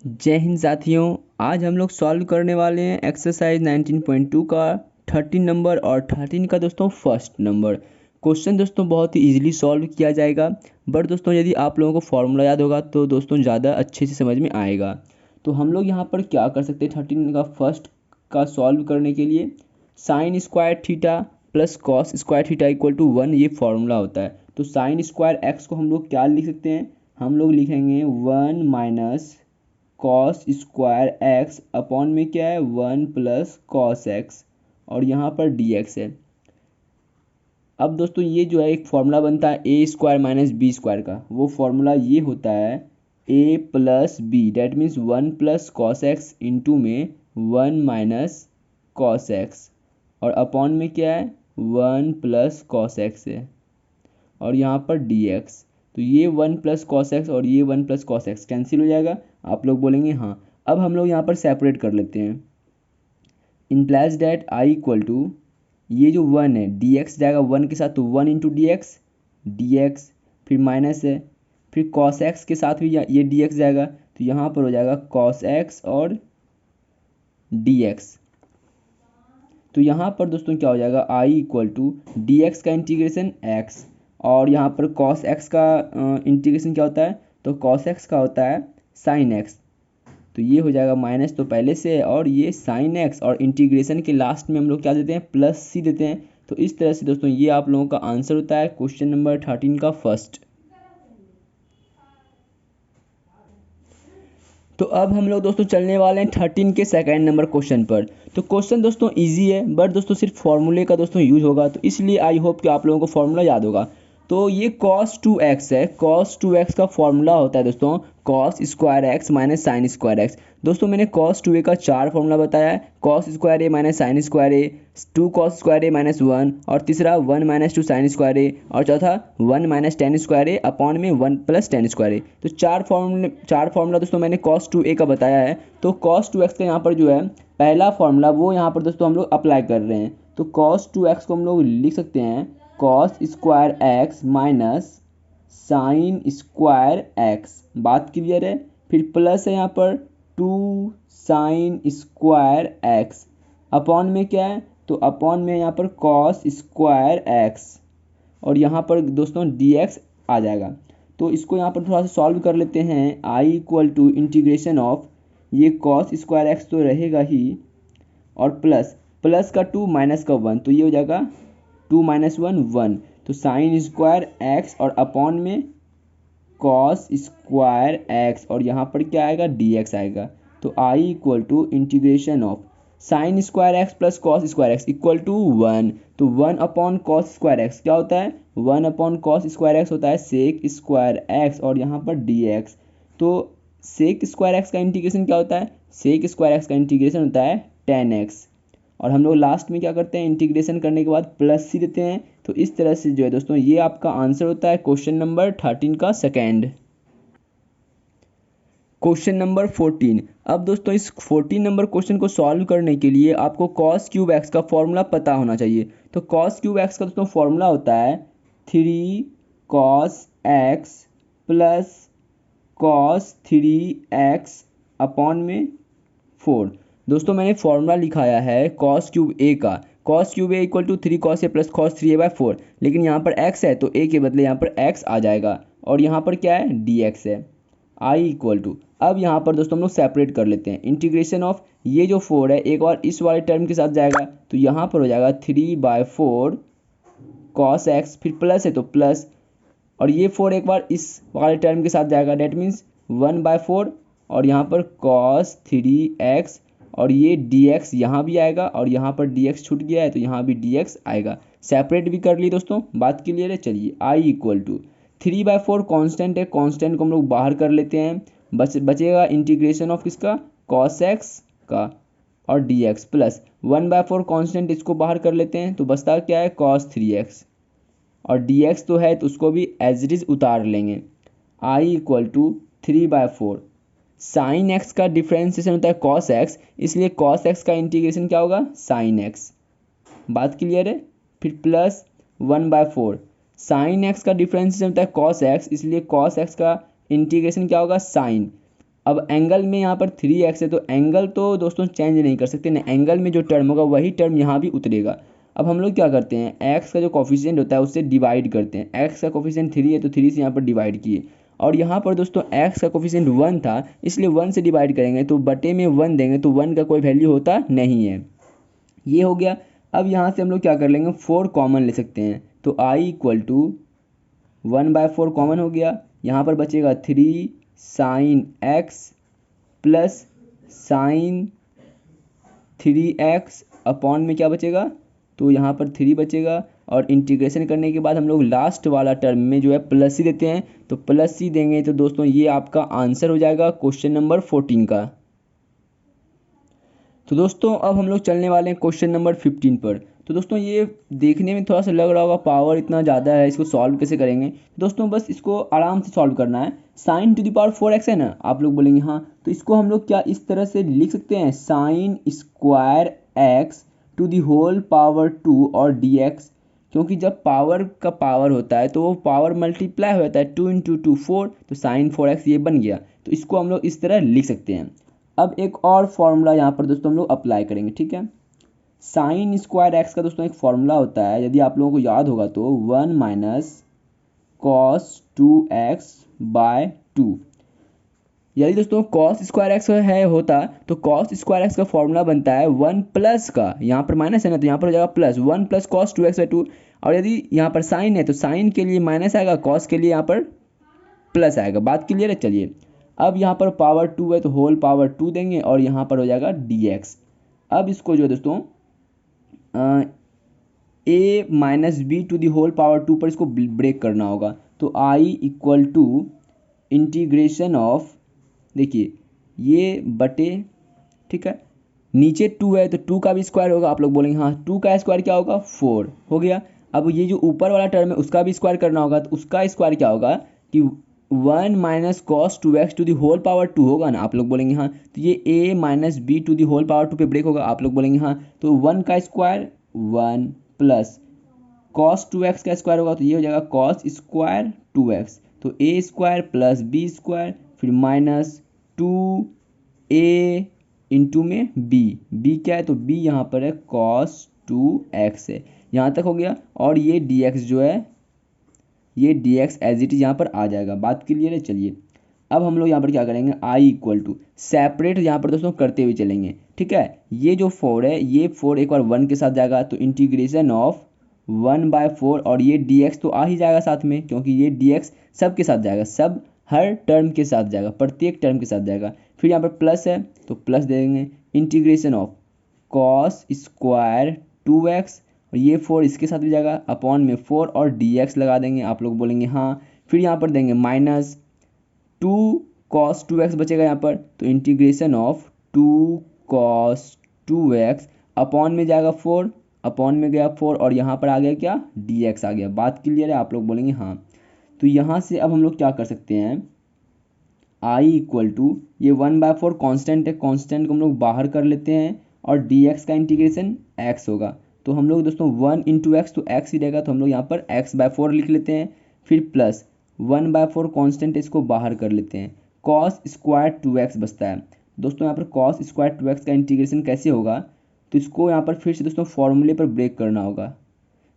जय हिंद साथियों। आज हम लोग सॉल्व करने वाले हैं एक्सरसाइज 19.2 का 13 नंबर और 13 का दोस्तों फर्स्ट नंबर क्वेश्चन। दोस्तों बहुत ही इजीली सॉल्व किया जाएगा, बट दोस्तों यदि आप लोगों को फॉर्मूला याद होगा तो दोस्तों ज़्यादा अच्छे से समझ में आएगा। तो हम लोग यहाँ पर क्या कर सकते हैं, 13 का फर्स्ट का सॉल्व करने के लिए sine square theta plus cos square theta equal to 1 ये फॉर्मूला होता है। तो साइन स्क्वायर एक्स को हम लोग क्या लिख सकते हैं, हम लोग लिखेंगे 1 minus cos square x upon में क्या है 1 प्लस कॉस एक्स और यहाँ पर डी एक्स है। अब दोस्तों ये जो है एक फॉर्मूला बनता है A square minus B square का, वो फॉर्मूला ये होता है A plus B, that means 1 plus cos X into में 1 माइनस कॉस एक्स और अपॉन में क्या है 1 प्लस कॉस एक्स है और यहाँ पर डी एक्स। तो ये 1 प्लस कॉस एक्स और ये 1 प्लस कॉस एक्स कैंसिल हो जाएगा। आप लोग बोलेंगे हाँ। अब हम लोग यहाँ पर सेपरेट कर लेते हैं। Implies that I equal to ये जो 1 है डी एक्स जाएगा 1 के साथ, तो 1 इंटू डी एक्स फिर माइनस है, फिर कॉस एक्स के साथ भी ये डी एक्स जाएगा, तो यहाँ पर हो जाएगा कॉस एक्स और डी एक्स। तो यहाँ पर दोस्तों क्या हो जाएगा आई इक्वल टू डी एक्स का इंटीग्रेशन एक्स और यहाँ पर कॉस एक्स का इंटीग्रेशन क्या होता है, तो कॉस एक्स का होता है साइन एक्स। तो ये हो जाएगा माइनस तो पहले से है और ये साइन एक्स और इंटीग्रेशन के लास्ट में हम लोग क्या देते हैं प्लस सी देते हैं। तो इस तरह से दोस्तों ये आप लोगों का आंसर होता है क्वेश्चन नंबर 13 का फर्स्ट। तो अब हम लोग दोस्तों चलने वाले हैं 13 के सेकंड नंबर क्वेश्चन पर। तो क्वेश्चन दोस्तों इजी है, बट दोस्तों सिर्फ फॉर्मूले का दोस्तों यूज होगा, तो इसलिए आई होप कि आप लोगों को फॉर्मूला याद होगा। तो ये cos 2x है, cos 2x का फॉर्मूला होता है दोस्तों cos square x minus sign square x. दोस्तों मैंने cos 2a का 4 फॉर्मूला बताया है, cos स्क्वायर ए माइनस साइन स्क्वायर ए, 2 cos स्क्वायर ए माइनस 1 और तीसरा 1 माइनस 2 साइन स्क्वायर ए और चौथा 1 माइनस टेन स्क्वायर ए अपॉन में 1 प्लस टेन स्क्वायर ए। तो चार फॉर्मूला दोस्तों मैंने cos 2a का बताया है। तो cos 2x का यहाँ पर जो है पहला फॉर्मूला वो यहाँ पर दोस्तों हम लोग अप्लाई कर रहे हैं। तो cos 2x को हम लोग लिख सकते हैं cos square x minus sign square x, बात क्लियर है। फिर प्लस है यहाँ पर 2 साइन स्क्वायर एक्स अपॉन में क्या है, तो अपॉन में यहाँ पर कॉस स्क्वायर एक्स और यहाँ पर दोस्तों डी एक्स आ जाएगा। तो इसको यहाँ पर थोड़ा सा सॉल्व कर लेते हैं। आई इक्वल टू इंटीग्रेशन ऑफ ये कॉस स्क्वायर एक्स तो रहेगा ही और प्लस का 2 माइनस का 1, तो ये हो जाएगा 2 माइनस 1 1। तो साइन स्क्वायर एक्स और अपॉन में कॉस स्क्वायर एक्स और यहाँ पर क्या आएगा डी एक्स आएगा। तो I equal to integration of sine square X plus cos square X equal to 1। तो 1 अपॉन कॉस स्क्वायर एक्स क्या होता है, 1 अपॉन कॉस स्क्वायर एक्स होता है सेक स्क्वायर एक्स और यहाँ पर डी एक्स। तो सेक स्क्वायर एक्स का इंटीग्रेशन क्या होता है, सेक स्क्वायर एक्स का इंटीग्रेशन होता है टेन एक्स और हम लोग लास्ट में क्या करते हैं इंटीग्रेशन करने के बाद प्लस सी देते हैं। तो इस तरह से जो है दोस्तों ये आपका आंसर होता है क्वेश्चन नंबर 13 का सेकेंड। Question number 14। अब दोस्तों इस 14 नंबर क्वेश्चन को सॉल्व करने के लिए आपको कॉस क्यूब एक्स का फॉर्मूला पता होना चाहिए। तो कॉस क्यूब एक्स का दोस्तों फॉर्मूला होता है 3 cos x plus cos 3x upon में 4। दोस्तों मैंने फॉर्मूला लिखाया है कॉस क्यूब ए का, cos cube A equal to 3 cos A plus cos 3a by 4, लेकिन यहाँ पर x है तो a के बदले यहाँ पर x आ जाएगा और यहाँ पर क्या है dx है। आई इक्वल टू अब यहाँ पर दोस्तों हम लोग सेपरेट कर लेते हैं। इंटीग्रेशन ऑफ ये जो 4 है एक बार इस वाले टर्म के साथ जाएगा, तो यहाँ पर हो जाएगा 3/4 कॉस एक्स, फिर प्लस है तो प्लस और ये 4 एक बार इस वाले टर्म के साथ जाएगा, डेट मीन्स 1/4 और यहाँ पर cos 3x और ये dx यहाँ भी आएगा और यहाँ पर dx छूट गया है तो यहाँ भी dx आएगा। सेपरेट भी कर ली दोस्तों, बात क्लियर है। चलिए आई इक्वल टू 3/4 कॉन्स्टेंट है, कॉन्स्टेंट को हम लोग बाहर कर लेते हैं, बचेगा इंटीग्रेशन ऑफ किसका cos x का और dx प्लस 1/4 कॉन्स्टेंट इसको बाहर कर लेते हैं तो बचता क्या है cos 3x और dx तो है तो उसको भी एज इट इज उतार लेंगे। आई इक्वल टू 3/4 साइन एक्स का डिफ्रेंसिएशन होता है cos x, इसलिए cos x का इंटीग्रेशन क्या होगा साइन x, बात क्लियर है। फिर प्लस 1/4 साइन x का डिफ्रेंसिएशन होता है cos x, इसलिए cos x का इंटीग्रेशन क्या होगा साइन, अब एंगल में यहाँ पर 3x है तो एंगल तो दोस्तों चेंज नहीं कर सकते ना, एंगल में जो टर्म होगा वही टर्म यहाँ भी उतरेगा। अब हम लोग क्या करते हैं, x का जो कोफिशिएंट होता है उससे डिवाइड करते हैं। x का कोफिशिएंट 3 है तो 3 से यहाँ पर डिवाइड किए, और यहाँ पर दोस्तों x का कोफिशिएंट 1 था इसलिए 1 से डिवाइड करेंगे तो बटे में 1 देंगे तो 1 का कोई वैल्यू होता नहीं है। ये हो गया। अब यहाँ से हम लोग क्या कर लेंगे, 4 कॉमन ले सकते हैं तो i इक्वल टू 1/4 कॉमन हो गया। यहाँ पर बचेगा 3 sine x plus sine 3x upon में क्या बचेगा, तो यहाँ पर 3 बचेगा, और इंटीग्रेशन करने के बाद हम लोग लास्ट वाला टर्म में जो है प्लस ही देते हैं तो प्लस ही देंगे। तो दोस्तों ये आपका आंसर हो जाएगा क्वेश्चन नंबर 14 का। तो दोस्तों अब हम लोग चलने वाले हैं क्वेश्चन नंबर 15 पर। तो दोस्तों ये देखने में थोड़ा सा लग रहा होगा पावर इतना ज़्यादा है, इसको सॉल्व कैसे करेंगे। दोस्तों बस इसको आराम से सॉल्व करना है। Sign to the power 4x है ना, आप लोग बोलेंगे हाँ, तो इसको हम लोग क्या इस तरह से लिख सकते हैं, sine square x to the whole power 2 और dx, क्योंकि जब पावर का पावर होता है तो वो पावर मल्टीप्लाई हो जाता है, 2 × 2 4, तो साइन 4x ये बन गया। तो इसको हम लोग इस तरह लिख सकते हैं। अब एक और फॉर्मूला यहाँ पर दोस्तों हम लोग अप्लाई करेंगे, ठीक है। साइन स्क्वायर एक्स का दोस्तों एक फॉर्मूला होता है, यदि आप लोगों को याद होगा तो 1 माइनस कॉस 2x/2। यदि दोस्तों कॉस स्क्वायर एक्स है होता तो कॉस स्क्वायर एक्स का फॉर्मूला बनता है 1 प्लस का, यहाँ पर माइनस है ना तो यहाँ पर हो जाएगा प्लस 1 प्लस कॉस 2x/2, और यदि यहाँ पर साइन है तो साइन के लिए माइनस आएगा, कॉस के लिए यहाँ पर प्लस आएगा। बात क्लियर है। चलिए अब यहाँ पर पावर 2 है तो होल पावर 2 देंगे और यहाँ पर हो जाएगा dx। अब इसको जो है दोस्तों a minus B to the whole power 2 पर इसको ब्रेक करना होगा तो i equal to integration of, देखिए ये बटे, ठीक है, नीचे 2 है तो 2 का भी स्क्वायर होगा। आप लोग बोलेंगे हाँ 2 का स्क्वायर क्या होगा, 4 हो गया। अब ये जो ऊपर वाला टर्म है उसका भी स्क्वायर करना होगा तो उसका स्क्वायर क्या होगा कि 1 minus cos 2x to the whole power 2 होगा ना। आप लोग बोलेंगे हाँ, तो ये a minus B to the whole power 2 पे ब्रेक होगा। आप लोग बोलेंगे हाँ, तो 1 का स्क्वायर 1 प्लस कॉस 2x का स्क्वायर होगा तो ये हो जाएगा कॉस स्क्वायर 2x, तो a square plus b square फिर माइनस 2a इंटू में b क्या है तो b यहाँ पर है कॉस 2x है। यहाँ तक हो गया, और ये dx जो है ये dx एज इट इज यहाँ पर आ जाएगा। बात क्लियर है। चलिए अब हम लोग यहाँ पर क्या करेंगे, i इक्वल टू सेपरेट यहाँ पर दोस्तों करते हुए चलेंगे, ठीक है। ये जो 4 है ये 4 एक बार 1 के साथ जाएगा तो इंटीग्रेशन ऑफ 1/4, और ये dx तो आ ही जाएगा साथ में क्योंकि ये dx सब के साथ जाएगा, सब हर टर्म के साथ जाएगा, प्रत्येक टर्म के साथ जाएगा। फिर यहाँ पर प्लस है तो प्लस दे देंगे, integration of cos square 2x, और ये 4 इसके साथ भी जाएगा अपॉन में 4 और dx लगा देंगे। आप लोग बोलेंगे हाँ, फिर यहाँ पर देंगे माइनस 2 cos 2x बचेगा यहाँ पर, तो integration of 2 cos 2x upon में जाएगा 4, अपॉन में गया 4 और यहाँ पर आ गया क्या, dx आ गया। बात क्लियर है। आप लोग बोलेंगे हाँ। तो यहाँ से अब हम लोग क्या कर सकते हैं, i इक्वल टू ये 1/4 कांस्टेंट है, कांस्टेंट को हम लोग बाहर कर लेते हैं और dx का इंटीग्रेशन x होगा। तो हम लोग दोस्तों 1 इंटू एक्स तो x ही रहेगा, तो हम लोग यहाँ पर x/4 लिख लेते हैं। फिर प्लस 1/4 कांस्टेंट इसको बाहर कर लेते हैं, कॉस स्क्वायर 2x बचता है। दोस्तों यहाँ पर कॉस स्क्वायर 2x का इंटीग्रेशन कैसे होगा, तो इसको यहाँ पर फिर से दोस्तों फॉर्मूले पर ब्रेक करना होगा,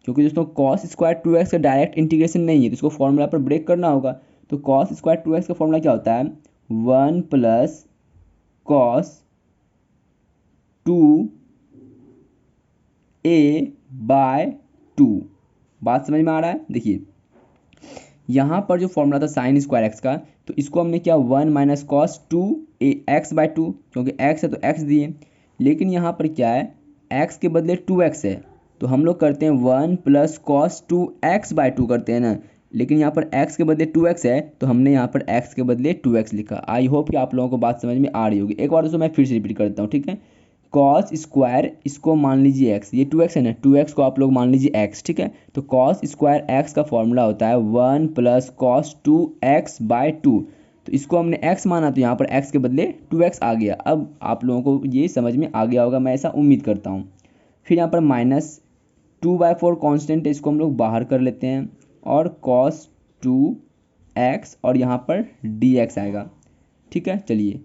क्योंकि दोस्तों कॉस स्क्वायर 2x का डायरेक्ट इंटीग्रेशन नहीं है तो इसको फॉर्मूला पर ब्रेक करना होगा। तो कॉस स्क्वायर 2x का फॉर्मूला क्या होता है, 1 प्लस कॉस 2a/2। बात समझ में आ रहा है। देखिए यहाँ पर जो फॉर्मूला था साइन स्क्वायर एक्स का, तो इसको हमने क्या 1 माइनस कॉस 2x/2, क्योंकि x है तो x दिए, लेकिन यहाँ पर क्या है x के बदले 2x है तो हम लोग करते हैं 1 प्लस कॉस 2x/2 करते हैं ना, लेकिन यहाँ पर x के बदले 2x है तो हमने यहाँ पर x के बदले 2x लिखा। आई होप कि आप लोगों को बात समझ में आ रही होगी। एक बार दोस्तों मैं फिर से रिपीट कर देता हूँ, ठीक है। कॉस स्क्वायर इसको मान लीजिए x, ये 2x है ना, 2x को आप लोग मान लीजिए x, ठीक है। तो कॉस स्क्वायर x का फॉर्मूला होता है 1 प्लस कॉस 2x/2, तो इसको हमने x माना तो यहाँ पर x के बदले 2x आ गया। अब आप लोगों को ये समझ में आ गया होगा, मैं ऐसा उम्मीद करता हूँ। फिर यहाँ पर माइनस 2/4 कांस्टेंट है, इसको हम लोग बाहर कर लेते हैं और cos 2x और यहाँ पर dx आएगा। ठीक है। चलिए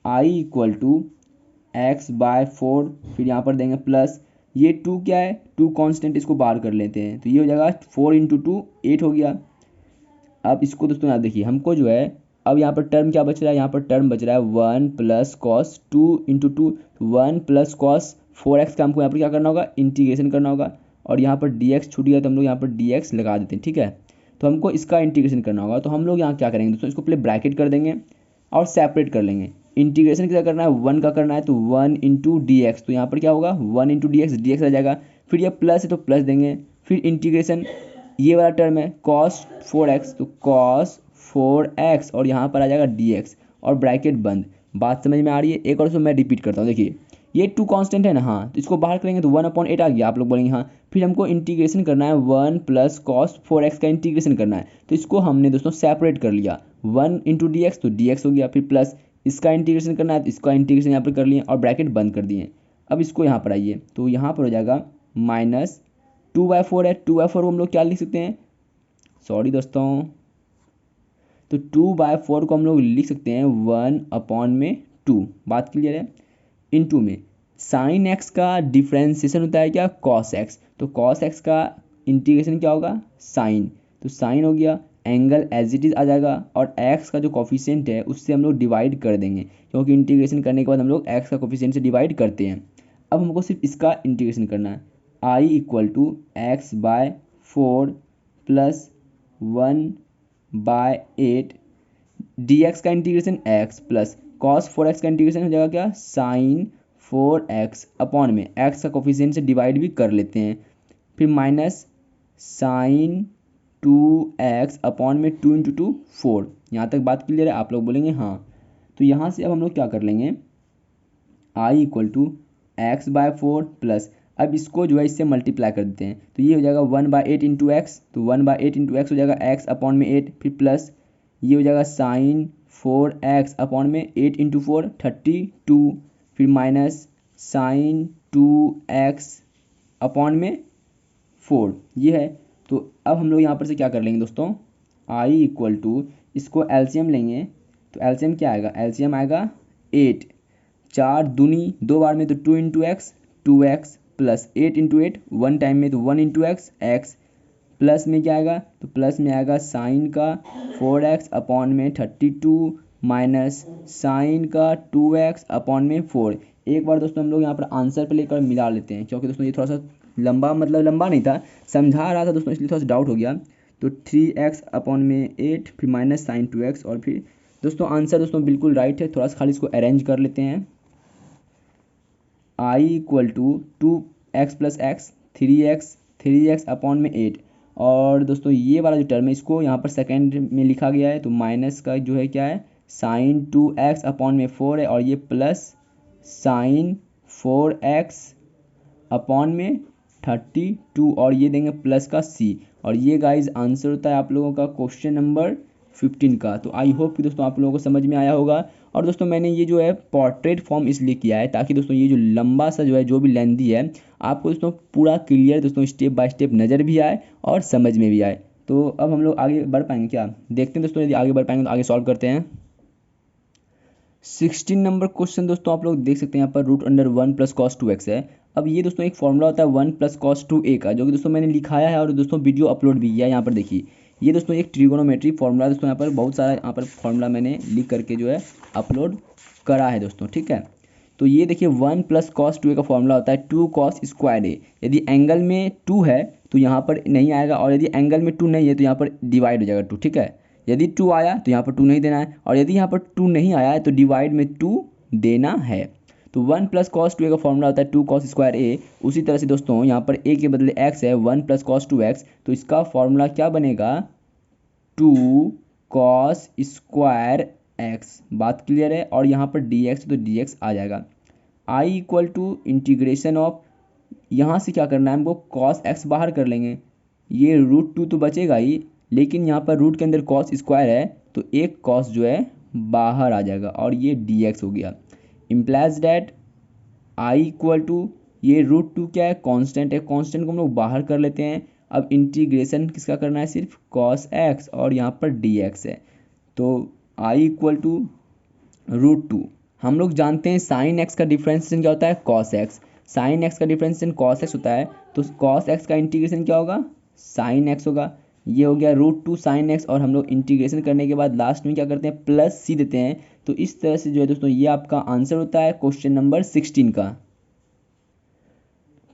i equal to X by 4, फिर यहाँ पर देंगे प्लस, ये 2 क्या है, 2 कांस्टेंट, इसको बाहर कर लेते हैं तो ये हो जाएगा 4 इंटू 2 8 हो गया। अब इसको दोस्तों यहाँ देखिए हमको जो है, अब यहाँ पर टर्म क्या बच रहा है, यहाँ पर टर्म बच रहा है 1 plus cos 2 into 2, 1 plus cos 4x का हमको यहाँ पर क्या करना होगा, इंटीग्रेशन करना होगा। और यहाँ पर dx छूट गया तो हम लोग यहाँ पर dx लगा देते हैं, ठीक है। तो हमको इसका इंटीग्रेशन करना होगा, तो हम लोग यहाँ क्या करेंगे दोस्तों, इसको पहले ब्रैकेट कर देंगे और सेपरेट कर लेंगे। इंटीग्रेशन क्या करना है, 1 का करना है तो 1 इंटू डी एक्स, तो यहाँ पर क्या होगा 1 इंटू डी एक्स रह जाएगा। फिर ये प्लस है तो प्लस देंगे, फिर इंटीग्रेशन, ये वाला टर्म है cos 4x तो cos 4x और यहाँ पर आ जाएगा dx और ब्रैकेट बंद। बात समझ में आ रही है। एक और इसको मैं रिपीट करता हूँ, देखिए ये 2 कांस्टेंट है ना, हाँ, तो इसको बाहर करेंगे तो 1/8 आ गया, आप लोग बोलेंगे हाँ। फिर हमको इंटीग्रेशन करना है 1 प्लस कॉस 4x का इंटीग्रेशन करना है, तो इसको हमने दोस्तों सेपरेट कर लिया, 1 इंटू डी एक्स तो dx हो गया, फिर प्लस इसका इंटीग्रेशन करना है तो इसका इंटीग्रेशन यहाँ पर कर लिए और ब्रैकेट बंद कर दिए। अब इसको यहाँ पर आइए तो यहाँ पर हो जाएगा माइनस 2/4 है, 2/4 को हम लोग क्या लिख सकते हैं, सॉरी दोस्तों, तो 2/4 को हम लोग लिख सकते हैं 1/2। बात क्लियर है। इनटू में साइन एक्स का डिफ्रेंसिएशन होता है क्या, कॉस एक्स, तो कॉस एक्स का इंटीग्रेशन क्या होगा, साइन, तो साइन हो गया, एंगल एज इट इज़ आ जाएगा और एक्स का जो कोफिशिएंट है उससे हम लोग डिवाइड कर देंगे, क्योंकि इंटीग्रेशन करने के बाद हम लोग एक्स का कोफिशिएंट से डिवाइड करते हैं। अब हमको सिर्फ इसका इंटीग्रेशन करना है, i equal to X by 4 plus 1/8 dx का integration x plus cos 4x का इंटीग्रेशन हो जाएगा क्या, साइन 4x अपॉन में x का कोफिशिएंट से डिवाइड भी कर लेते हैं, फिर माइनस साइन 2x अपॉन में 2 इंटू 2 4। यहाँ तक बात क्लियर है, आप लोग बोलेंगे हाँ। तो यहाँ से अब हम लोग क्या कर लेंगे, i equal to X by 4 plus, अब इसको जो है इससे मल्टीप्लाई कर देते हैं तो ये हो जाएगा 1/8 इंटू एक्स, तो 1/8 इंटू एक्स हो जाएगा x अपॉन में 8, फिर प्लस ये हो जाएगा साइन 4x अपॉन में 8 इंटू 4 32, फिर माइनस साइन 2x अपॉन में 4 ये है। तो अब हम लोग यहाँ पर से क्या कर लेंगे दोस्तों, i इक्वल टू इसको एलसीएम लेंगे तो एलसीएम क्या आएगा, एलसीएम आएगा 8, 4 दूनी 2 बार में तो 2 into x 2x plus 8 into 8 1 time में तो 1 इंटू एक्स प्लस में क्या आएगा, तो प्लस में आएगा साइन का 4x अपॉन में 32 माइनस साइन का 2x अपॉन में 4। एक बार दोस्तों हम लोग यहाँ पर आंसर पे लेकर मिला लेते हैं, क्योंकि दोस्तों ये थोड़ा सा लंबा, मतलब लंबा नहीं था, समझा रहा था दोस्तों, इसलिए थोड़ा सा डाउट हो गया। तो 3x अपॉन में 8 फिर माइनस साइन 2x और फिर दोस्तों आंसर दोस्तों बिल्कुल राइट है। थोड़ा सा खाली इसको अरेंज कर लेते हैं, i equal to 2x plus X 3x upon में 8, और दोस्तों ये वाला जो टर्म है इसको यहाँ पर सेकेंड में लिखा गया है तो माइनस का जो है क्या है, साइन 2x अपॉन में 4 है और ये प्लस साइन 4x अपॉन में 32 और ये देंगे प्लस का c, और ये गाइज आंसर होता है आप लोगों का क्वेश्चन नंबर 15 का। तो आई होप कि दोस्तों आप लोगों को समझ में आया होगा। और दोस्तों मैंने ये जो है पोर्ट्रेट फॉर्म इसलिए किया है ताकि दोस्तों ये जो लंबा सा जो है, जो भी लेंथी है, आपको दोस्तों पूरा क्लियर दोस्तों स्टेप बाय स्टेप नज़र भी आए और समझ में भी आए। तो अब हम लोग आगे बढ़ पाएंगे क्या, देखते हैं दोस्तों, यदि आगे बढ़ पाएंगे तो आगे सॉल्व करते हैं। 16 नंबर क्वेश्चन दोस्तों आप लोग देख सकते हैं यहाँ पर root under 1 plus cos 2x है। अब ये दोस्तों एक फॉर्मूला होता है 1 प्लस कॉस 2a का, जो कि दोस्तों मैंने लिखाया है और दोस्तों वीडियो अपलोड भी किया है। यहाँ पर देखिए ये दोस्तों एक ट्रिगोनोमेट्री फॉर्मूला दोस्तों, यहाँ पर बहुत सारा यहाँ पर फॉर्मूला मैंने लिख करके जो है अपलोड करा है दोस्तों, ठीक है। तो ये देखिए 1 प्लस कॉस 2a का फॉर्मूला होता है 2 कॉस स्क्वायर a, यदि एंगल में 2 है तो यहाँ पर नहीं आएगा, और यदि एंगल में 2 नहीं है तो यहाँ पर डिवाइड हो जाएगा 2, ठीक है। यदि 2 आया तो यहाँ पर 2 नहीं देना है, और यदि यहाँ पर 2 नहीं आया है तो डिवाइड में 2 देना है। तो 1 प्लस कॉस 2a का फॉर्मूला होता है 2 कॉस स्क्वायर a। उसी तरह से दोस्तों यहाँ पर a के बदले x है, 1 प्लस कॉस 2x, तो इसका फॉर्मूला क्या बनेगा, 2 कॉस स्क्वायर x। बात क्लियर है। और यहाँ पर dx तो dx आ जाएगा। i equal to integration of, यहाँ से क्या करना है हमको, कॉस x बाहर कर लेंगे, ये √2 तो बचेगा ही, लेकिन यहाँ पर रूट के अंदर कॉस स्क्वायर है तो एक कॉस जो है बाहर आ जाएगा और ये dx हो गया। Implies that i equal to, ये √2 क्या है, कांस्टेंट है, कांस्टेंट को हम लोग बाहर कर लेते हैं। अब इंटीग्रेशन किसका करना है, सिर्फ cos x और यहाँ पर dx है। तो आई इक्वल टू √2। हम लोग जानते हैं साइन एक्स का डिफरेंशिएशन क्या होता है, कॉस एक्स। साइन एक्स का डिफरेंशिएशन कॉस एक्स होता है, तो कॉस एक्स का इंटीग्रेशन क्या होगा, साइन एक्स होगा। ये हो गया √2 साइन एक्स, और हम लोग इंटीग्रेशन करने के बाद लास्ट में क्या करते हैं, प्लस सी देते हैं। तो इस तरह से जो है दोस्तों ये आपका आंसर होता है क्वेश्चन नंबर 16 का।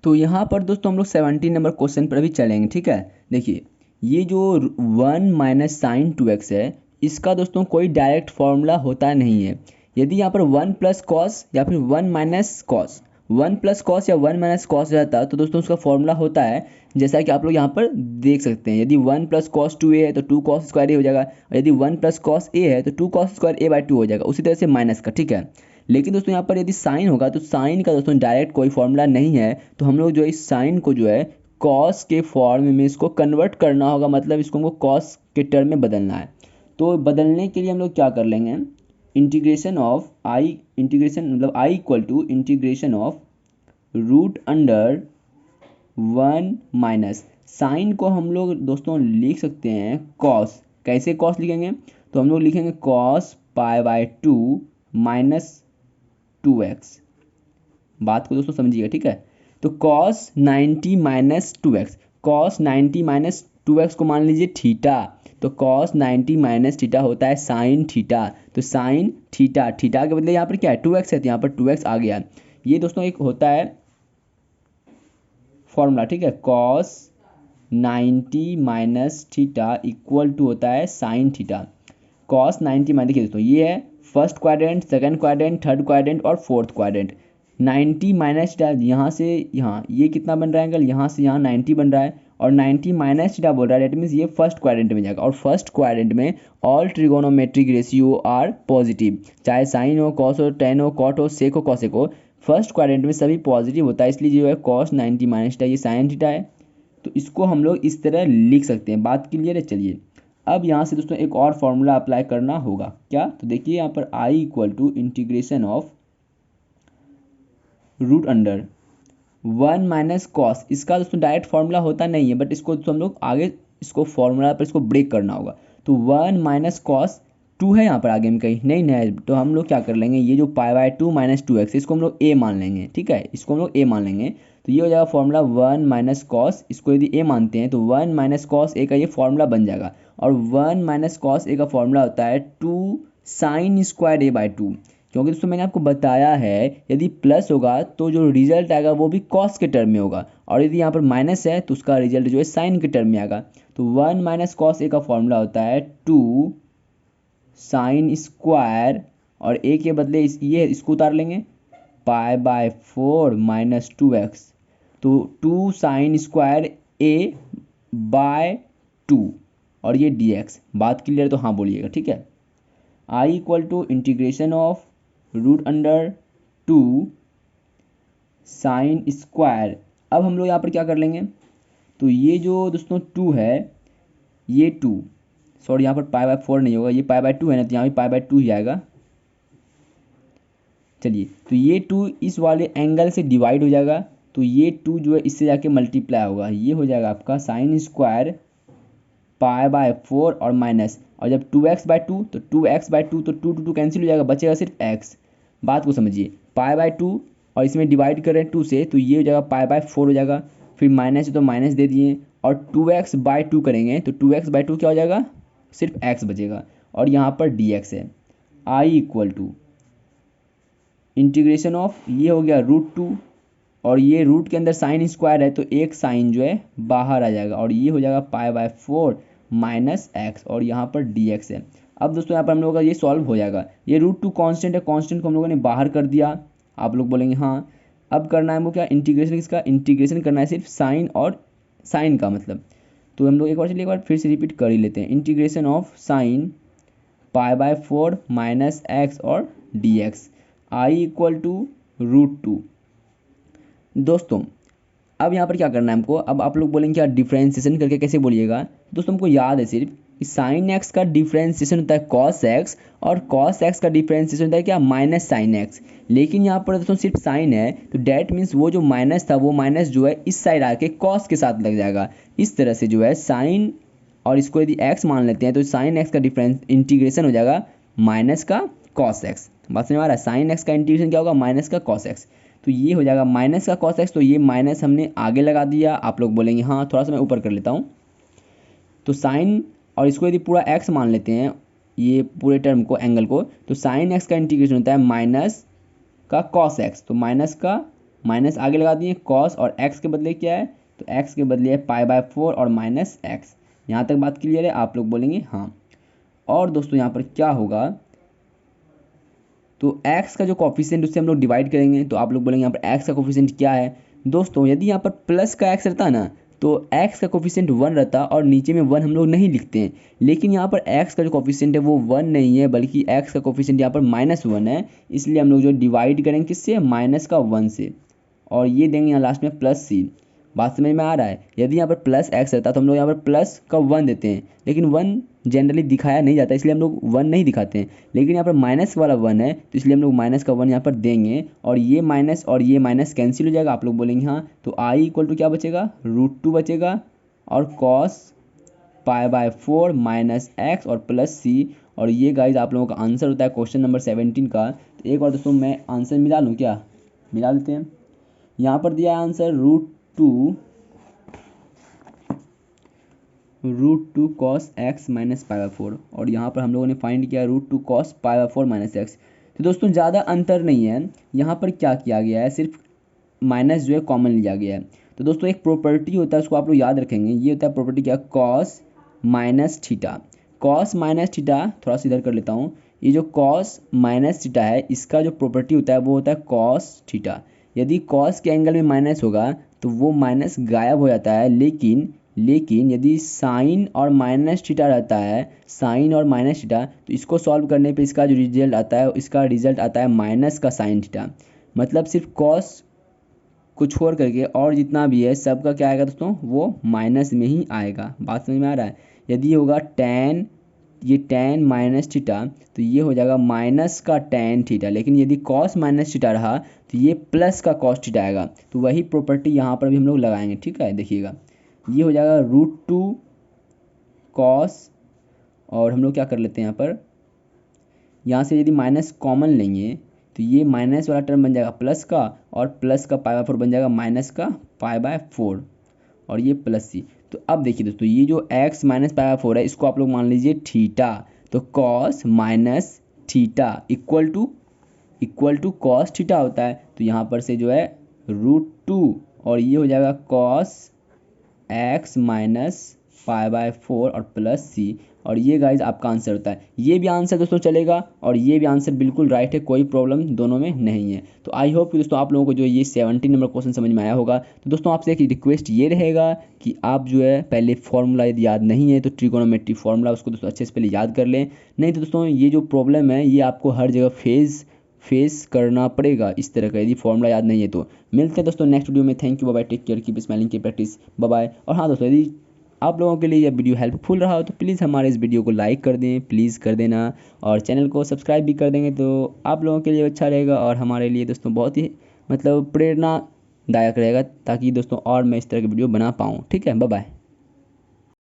तो यहाँ पर दोस्तों हम लोग 17 नंबर क्वेश्चन पर भी चलेंगे, ठीक है। देखिए ये जो 1 माइनस साइन 2x है, इसका दोस्तों कोई डायरेक्ट फॉर्मूला होता नहीं है। यदि यहाँ पर 1 प्लस कॉस या फिर 1 माइनस कॉस, 1 प्लस कॉस या 1 माइनस कॉस रहता तो दोस्तों उसका फॉर्मूला होता है, जैसा कि आप लोग यहाँ पर देख सकते हैं। यदि 1 प्लस कॉस 2a है तो 2 कॉस स्क्वायर ए हो जाएगा, और यदि 1 प्लस कॉस ए है तो 2 कॉस स्क्वायर ए बाई 2 हो जाएगा। उसी तरह से माइनस का, ठीक है। लेकिन दोस्तों यहाँ पर यदि साइन होगा तो साइन का दोस्तों डायरेक्ट कोई फॉर्मूला नहीं है, तो हम लोग जो इस साइन को जो है कॉस के फॉर्म में इसको कन्वर्ट करना होगा, मतलब इसको हमको कॉस के टर्म में बदलना है। तो बदलने के लिए हम लोग क्या कर लेंगे, इंटीग्रेशन ऑफ आई, इंटीग्रेशन मतलब I equal to integration of √1 minus sine को हम लोग दोस्तों लिख सकते हैं कॉस। कैसे कॉस लिखेंगे, तो हम लोग लिखेंगे cos pi by 2 minus 2x। बात को दोस्तों समझिएगा, ठीक है। तो cos 90 minus 2x, cos 90 minus 2x को मान लीजिए थीटा, तो cos 90 माइनस थीटा होता है साइन थीटा। तो साइन थीटा, थीटा के बदले यहाँ पर क्या है 2x है, तो यहाँ पर 2x आ गया। ये दोस्तों एक होता है फॉर्मूला, ठीक है। cos 90 minus theta equal to होता है साइन थीटा। cos 90 माइनस, देखिए दोस्तों ये है first quadrant, second quadrant, third quadrant और फोर्थ क्वाड्रेंट। 90 माइनस थीटा यहाँ से यहाँ, ये कितना बन रहा है एंगल, यहाँ से यहाँ 90 बन रहा है, और 90 माइनस थीटा बोल रहा है, डेट मीन्स ये फर्स्ट क्वाड्रेंट में जाएगा। और फर्स्ट क्वाड्रेंट में all trigonometric ratio are positive, चाहे साइन हो, कॉस हो, टेन हो, कॉट हो, सेक हो, कॉसेक हो, फर्स्ट क्वाड्रेंट में सभी पॉजिटिव होता है। इसलिए जो है cos 90 माइनस थीटा ये साइन थीटा है। तो इसको हम लोग इस तरह लिख सकते हैं। बात क्लियर है। चलिए अब यहाँ से दोस्तों एक और फॉर्मूला अप्लाई करना होगा, क्या, तो देखिए यहाँ पर i equal to integration of √1 minus cos. इसका दोस्तों डायरेक्ट फॉर्मूला होता नहीं है, बट इसको तो हम लोग आगे इसको फॉर्मूला पर इसको ब्रेक करना होगा। तो 1 माइनस कॉस 2 है यहाँ पर आगे में कहीं नहीं है, तो हम लोग क्या कर लेंगे, ये जो पाई बाय 2 माइनस 2x इसको हम लोग a मान लेंगे, ठीक है। इसको हम लोग a मान लेंगे, तो ये हो जाएगा फॉर्मूला 1 माइनस कॉस। इसको यदि a मानते हैं तो 1 माइनस कॉस a का ये फॉर्मूला बन जाएगा। और 1 माइनस कॉस a का फॉर्मूला होता है 2 साइन स्क्वायर a बाई 2। क्योंकि दोस्तों मैंने आपको बताया है यदि प्लस होगा तो जो रिजल्ट आएगा वो भी कॉस के टर्म में होगा, और यदि यहाँ पर माइनस है तो उसका रिजल्ट जो है साइन के टर्म में आएगा। तो 1 माइनस कॉस a का फॉर्मूला होता है 2 साइन स्क्वायर, और a के बदले ये इसको उतार लेंगे पाई बाय 4 माइनस 2x, तो 2 साइन स्क्वायर a बाय 2, और ये dx। बात क्लियर तो हाँ बोलिएगा, ठीक है। i equal to integration of √2 sine square. अब हम लोग यहाँ पर क्या कर लेंगे, तो ये जो दोस्तों 2 है, ये 2, सॉरी यहाँ पर पाई बाय 4 नहीं होगा, ये पाई बाय 2 है ना, तो यहाँ भी पाई बाय 2 ही आएगा। चलिए तो ये 2 इस वाले एंगल से डिवाइड हो जाएगा, तो ये 2 जो है इससे जाके मल्टीप्लाई होगा, ये हो जाएगा आपका साइन स्क्वायर पाई बाय 4 और माइनस, और जब 2x बाय 2 तो 2x बाय 2, तो 2 2 कैंसिल हो जाएगा, बचेगा सिर्फ x। बात को समझिए, पाई बाय 2 और इसमें डिवाइड कर रहे हैं 2 से, तो ये हो जाएगा पाई बाय 4 हो जाएगा, फिर माइनस है तो माइनस दे दिए, और 2x बाय 2 करेंगे तो 2x बाय 2 क्या हो जाएगा, सिर्फ x बचेगा, और यहाँ पर dx है। i equal to integration of, ये हो गया √2, और ये रूट के अंदर साइन स्क्वायर है तो एक साइन जो है बाहर आ जाएगा, और ये हो जाएगा पाई बाय 4 माइनस एक्स, और यहाँ पर dx है। अब दोस्तों यहाँ पर हम लोगों का ये सॉल्व हो जाएगा। ये √2 कांस्टेंट है, कांस्टेंट को हम लोगों ने बाहर कर दिया। आप लोग बोलेंगे हाँ अब करना है वो क्या, इंटीग्रेशन, किसका इंटीग्रेशन करना है, सिर्फ साइन और साइन का मतलब। तो हम लोग एक बार फिर से रिपीट कर ही लेते हैं, integration of sine pi by 4 minus x और dx, i इक्वल टू √2। दोस्तों अब यहाँ पर क्या करना है हमको, अब आप लोग बोलेंगे क्या डिफ्रेंशिएशन करके कैसे बोलिएगा, दोस्तों हमको याद है सिर्फ साइन एक्स का डिफ्रेंशिएशन होता है कॉस एक्स, और कॉस एक्स का डिफ्रेंशिएशन होता है क्या माइनस साइन एक्स। लेकिन यहाँ पर दोस्तों सिर्फ साइन है, तो डेट मीन्स वो जो माइनस था वो माइनस जो है इस साइड आके कॉस के साथ लग जाएगा। इस तरह से जो है साइन, और इसको यदि एक्स मान लेते हैं तो साइन एक्स का डिफरेंस इंटीग्रेशन हो जाएगा माइनस का कॉस एक्स। बात समझ में आ रहा है, साइन एक्स का इंटीग्रेशन क्या होगा, माइनस का कॉस एक्स। तो ये हो जाएगा माइनस का कॉस एक्स, तो ये माइनस हमने आगे लगा दिया। आप लोग बोलेंगे हाँ, थोड़ा सा मैं ऊपर कर लेता हूँ। तो साइन, और इसको यदि पूरा एक्स मान लेते हैं, ये पूरे टर्म को, एंगल को, तो साइन एक्स का इंटीग्रेशन होता है माइनस का कॉस एक्स। तो माइनस का माइनस आगे लगा दिए, कॉस और एक्स के बदले क्या है, तो एक्स के बदले है π/4 और माइनस एक्स। यहाँ तक बात क्लियर है, आप लोग बोलेंगे हाँ। और दोस्तों यहाँ पर क्या होगा, तो x का जो कॉफिशिएंट उससे हम लोग डिवाइड करेंगे। तो आप लोग बोलेंगे यहाँ पर x का कॉफिशिएंट क्या है। दोस्तों यदि यहाँ पर प्लस का x रहता ना, तो x का कॉफिशिएंट 1 रहता और नीचे में 1 हम लोग नहीं लिखते हैं। लेकिन यहाँ पर x का जो कॉफिशिएंट है वो 1 नहीं है, बल्कि x का कॉफिशिएंट यहाँ पर -1 है। इसलिए हम लोग जो डिवाइड करेंगे किससे, माइनस का 1 से, और ये देंगे यहाँ लास्ट में प्लस c। बात समझ में आ रहा है। यदि यहाँ पर प्लस एक्स रहता तो हम लोग यहाँ पर प्लस का 1 देते हैं, लेकिन 1 जनरली दिखाया नहीं जाता, इसलिए हम लोग 1 नहीं दिखाते हैं। लेकिन यहाँ पर माइनस वाला 1 है, तो इसलिए हम लोग माइनस का 1 यहाँ पर देंगे, और ये माइनस कैंसिल हो जाएगा। आप लोग बोलेंगे हाँ, तो आई इक्वल टू क्या बचेगा, √2 बचेगा, और कॉस π/4 माइनस एक्स और प्लस c। और ये गाइज आप लोगों का आंसर होता है क्वेश्चन नंबर 17 का। तो एक बार दोस्तों मैं आंसर मिला लूँ क्या, मिला लेते हैं। यहाँ पर दिया है आंसर √2 cos x माइनस π/4, और यहाँ पर हम लोगों ने फाइंड किया √2 cos π/4 माइनस एक्स। तो दोस्तों ज़्यादा अंतर नहीं है, यहाँ पर क्या किया गया है, सिर्फ माइनस जो है कॉमन लिया गया है। तो दोस्तों एक प्रॉपर्टी होता है, उसको आप लोग याद रखेंगे। ये होता है प्रॉपर्टी क्या, cos minus theta. Cos minus theta, थोड़ा सा इधर कर लेता हूँ। ये जो कॉस माइनस थीटा है, इसका जो प्रॉपर्टी होता है वो होता है कॉस थीटा। यदि कॉस के एंगल में माइनस होगा तो वो माइनस गायब हो जाता है, लेकिन यदि साइन और माइनस थीटा रहता है, साइन और माइनस थीटा, तो इसको सॉल्व करने पे इसका जो रिजल्ट आता है, इसका रिजल्ट आता है माइनस का साइन थीटा। मतलब सिर्फ कॉस को छोड़ करके और जितना भी है सबका क्या आएगा दोस्तों, वो माइनस में ही आएगा। बात समझ में आ रहा है। यदि होगा टैन, ये टैन माइनस थीटा, तो ये हो जाएगा माइनस का टैन थीटा। लेकिन यदि कॉस माइनस थीटा रहा तो ये प्लस का कॉस थीटा आएगा। तो वही प्रॉपर्टी यहाँ पर भी हम लोग लगाएंगे, ठीक है। देखिएगा, ये हो जाएगा √2 कॉस, और हम लोग क्या कर लेते हैं यहाँ पर, यहाँ से यदि माइनस कॉमन लेंगे तो ये माइनस वाला टर्म बन जाएगा प्लस का, और प्लस का π/4 बन जाएगा माइनस का π/4, और ये प्लस c। तो अब देखिए दोस्तों, ये जो x माइनस π/4 है, इसको आप लोग मान लीजिए थीटा। तो cos minus theta equal to cos theta होता है। तो यहाँ पर से जो है √2, और ये हो जाएगा कॉस x माइनस π/4 और प्लस c, और ये गाइज आपका आंसर होता है। ये भी आंसर दोस्तों चलेगा, और ये भी आंसर बिल्कुल राइट है, कोई प्रॉब्लम दोनों में नहीं है। तो आई होप कि दोस्तों आप लोगों को जो ये 17 नंबर क्वेश्चन समझ में आया होगा। तो दोस्तों आपसे एक रिक्वेस्ट ये रहेगा कि आप जो है पहले फॉर्मूला यदि याद नहीं है तो ट्रिगोनोमेट्री फॉर्मूला उसको दोस्तों अच्छे से पहले याद कर लें। नहीं तो दोस्तों ये जो प्रॉब्लम है ये आपको हर जगह फेस करना पड़ेगा इस तरह का, यदि फॉर्मूला याद नहीं है तो। मिलते हैं दोस्तों नेक्स्ट वीडियो में। Thank you, bye, take care, keep smiling, की प्रैक्टिस, बाय। और हाँ दोस्तों, यदि आप लोगों के लिए यह वीडियो हेल्पफुल रहा हो तो प्लीज़ हमारे इस वीडियो को लाइक कर दें, प्लीज़ कर देना, और चैनल को सब्सक्राइब भी कर देंगे तो आप लोगों के लिए अच्छा रहेगा, और हमारे लिए दोस्तों बहुत ही मतलब प्रेरणादायक रहेगा, ताकि दोस्तों और मैं इस तरह की वीडियो बना पाऊँ। ठीक है, बाय।